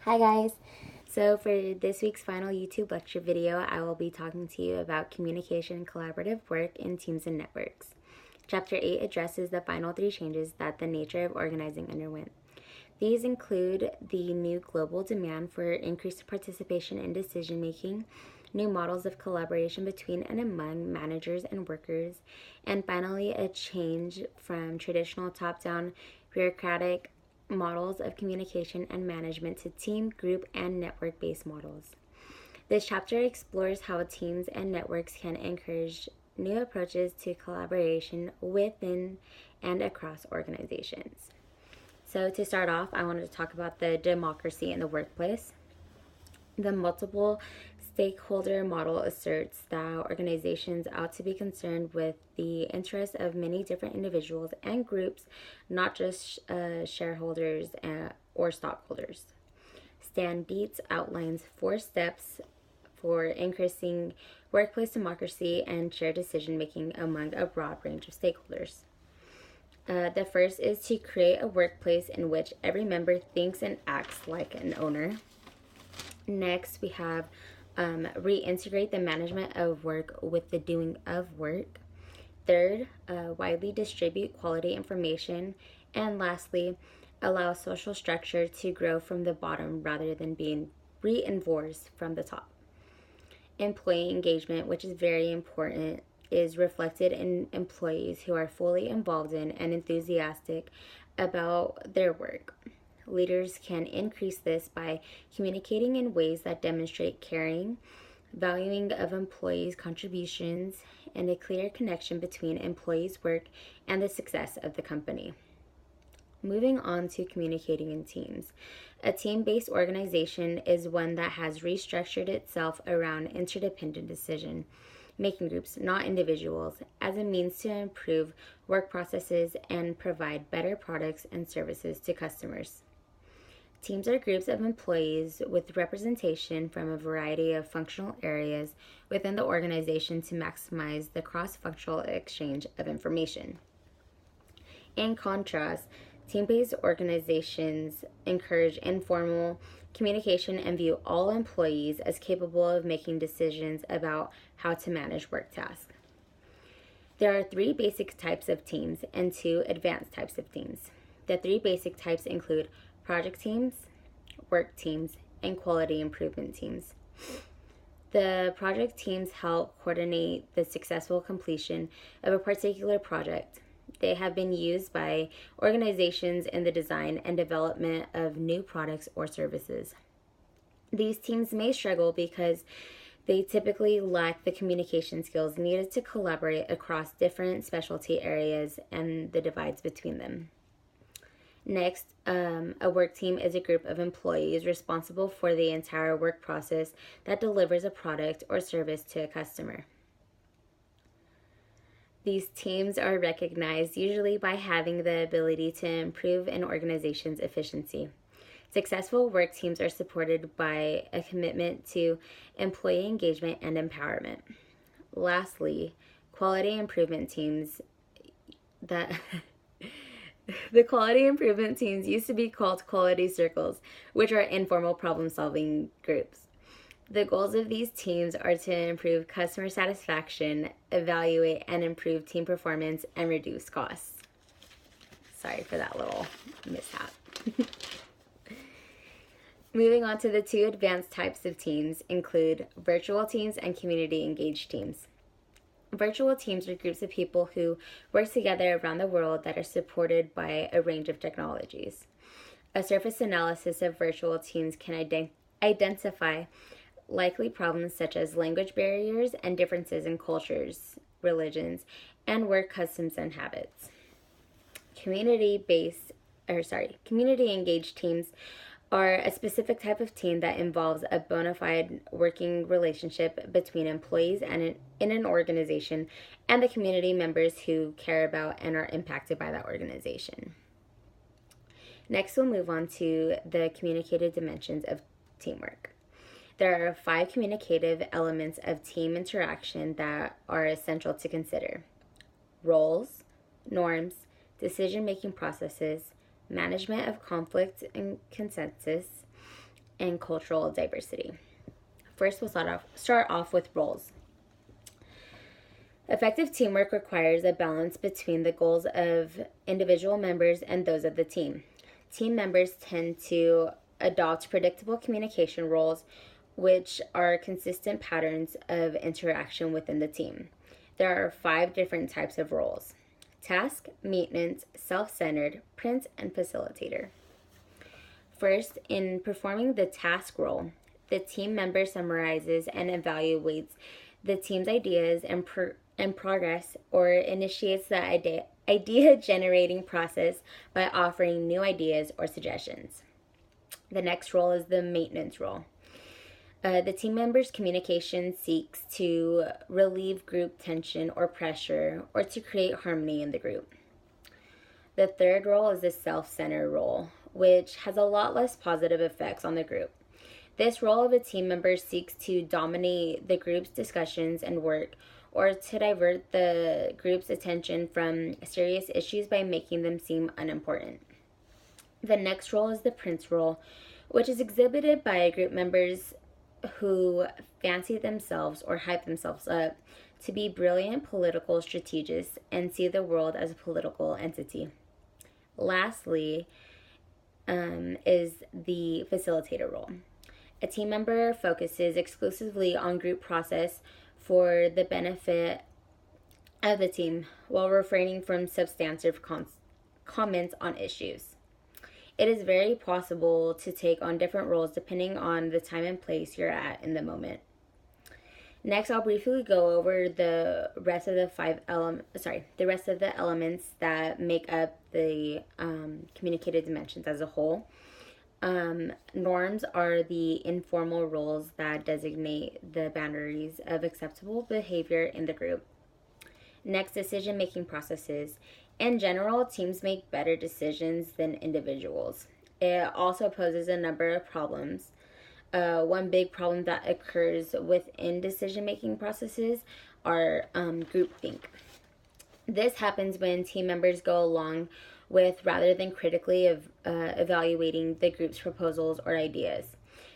Hi guys! So for this week's final YouTube lecture video, I will be talking to you about communication and collaborative work in teams and networks. Chapter 8 addresses the final three changes that the nature of organizing underwent. These include the new global demand for increased participation in decision making, new models of collaboration between and among managers and workers, and finally, a change from traditional top down bureaucratic models of communication and management to team, group, and network based models. This chapter explores how teams and networks can encourage new approaches to collaboration within and across organizations. So, to start off, I wanted to talk about the democracy in the workplace. The multiple stakeholder model asserts that organizations ought to be concerned with the interests of many different individuals and groups, not just shareholders or stockholders. Stan Dietz outlines 4 steps for increasing workplace democracy and shared decision making among a broad range of stakeholders. The first is to create a workplace in which every member thinks and acts like an owner. Next, we have reintegrate the management of work with the doing of work. Third, widely distribute quality information. And lastly, allow social structure to grow from the bottom rather than being reinforced from the top. Employee engagement, which is very important, is reflected in employees who are fully involved in and enthusiastic about their work. Leaders can increase this by communicating in ways that demonstrate caring, valuing of employees' contributions, and a clear connection between employees' work and the success of the company. Moving on to communicating in teams. A team-based organization is one that has restructured itself around interdependent decision making groups, not individuals, as a means to improve work processes and provide better products and services to customers. Teams are groups of employees with representation from a variety of functional areas within the organization to maximize the cross-functional exchange of information. In contrast, team-based organizations encourage informal communication and view all employees as capable of making decisions about how to manage work tasks. There are 3 basic types of teams and 2 advanced types of teams. The 3 basic types include project teams, work teams, and quality improvement teams. The project teams help coordinate the successful completion of a particular project. They have been used by organizations in the design and development of new products or services. These teams may struggle because they typically lack the communication skills needed to collaborate across different specialty areas and the divides between them. Next, a work team is a group of employees responsible for the entire work process that delivers a product or service to a customer. These teams are recognized usually by having the ability to improve an organization's efficiency. Successful work teams are supported by a commitment to employee engagement and empowerment. Lastly, quality improvement teams that the quality improvement teams used to be called quality circles, which are informal problem-solving groups. The goals of these teams are to improve customer satisfaction, evaluate and improve team performance, and reduce costs. Sorry for that little mishap. Moving on to the 2 advanced types of teams include virtual teams and community engaged teams. Virtual teams are groups of people who work together around the world that are supported by a range of technologies. A surface analysis of virtual teams can identify likely problems such as language barriers and differences in cultures, religions, and work customs and habits. Community engaged teams are a specific type of team that involves a bona fide working relationship between employees and in an organization and the community members who care about and are impacted by that organization. Next, we'll move on to the communicative dimensions of teamwork. There are 5 communicative elements of team interaction that are essential to consider: roles, norms, decision-making processes, management of conflict and consensus, and cultural diversity. First, we'll start off with roles. Effective teamwork requires a balance between the goals of individual members and those of the team. Team members tend to adopt predictable communication roles, which are consistent patterns of interaction within the team. There are 5 different types of roles: task, maintenance, self-centered, prince, and facilitator. First, in performing the task role, the team member summarizes and evaluates the team's ideas and progress, or initiates the idea generating process by offering new ideas or suggestions. The next role is the maintenance role. The team member's communication seeks to relieve group tension or pressure, or to create harmony in the group. The third role is the self-centered role, which has a lot less positive effects on the group. This role of a team member seeks to dominate the group's discussions and work, or to divert the group's attention from serious issues by making them seem unimportant. The next role is the prince role, which is exhibited by group members who fancy themselves or hype themselves up to be brilliant political strategists and see the world as a political entity. Lastly, is the facilitator role. A team member focuses exclusively on group process for the benefit of the team while refraining from substantive comments on issues. It is very possible to take on different roles depending on the time and place you're at in the moment. Next, I'll briefly go over the rest of the elements that make up the communicated dimensions as a whole. Norms are the informal rules that designate the boundaries of acceptable behavior in the group. Next, decision-making processes. In general, teams make better decisions than individuals. It also poses a number of problems. One big problem that occurs within decision-making processes are groupthink. This happens when team members go along with rather than critically evaluating the group's proposals or ideas.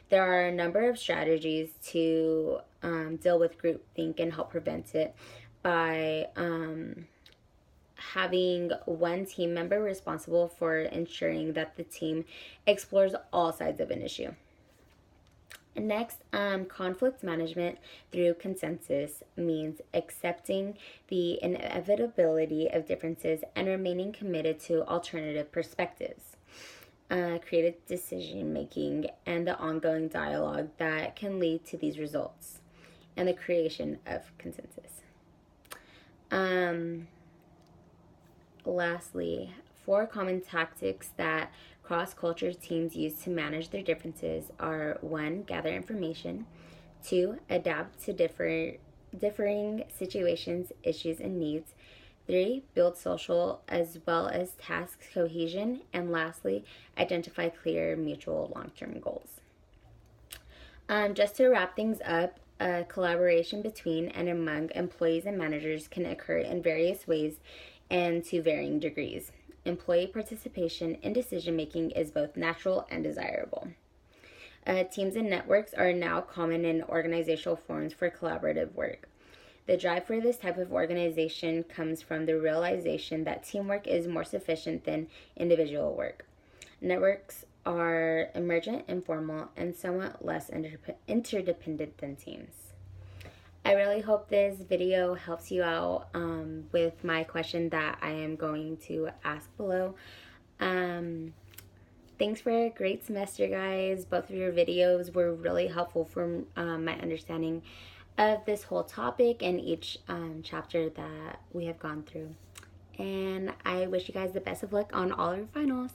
There are a number of strategies to deal with groupthink and help prevent it by having one team member responsible for ensuring that the team explores all sides of an issue. Next, conflict management through consensus means accepting the inevitability of differences and remaining committed to alternative perspectives. Creative decision making and the ongoing dialogue that can lead to these results, and the creation of consensus. Lastly, 4 common tactics that cross-culture teams use to manage their differences are: 1. Gather information. 2. Adapt to differing situations, issues, and needs. 3. Build social as well as task cohesion. And lastly, identify clear mutual long-term goals. Just to wrap things up, collaboration between and among employees and managers can occur in various ways and to varying degrees. Employee participation in decision-making is both natural and desirable. Teams and networks are now common in organizational forms for collaborative work. The drive for this type of organization comes from the realization that teamwork is more sufficient than individual work. Networks are emergent, informal, and somewhat less interdependent than teams. I really hope this video helps you out with my question that I am going to ask below. Thanks for a great semester, guys. Both of your videos were really helpful for my understanding of this whole topic and each chapter that we have gone through. And I wish you guys the best of luck on all your finals.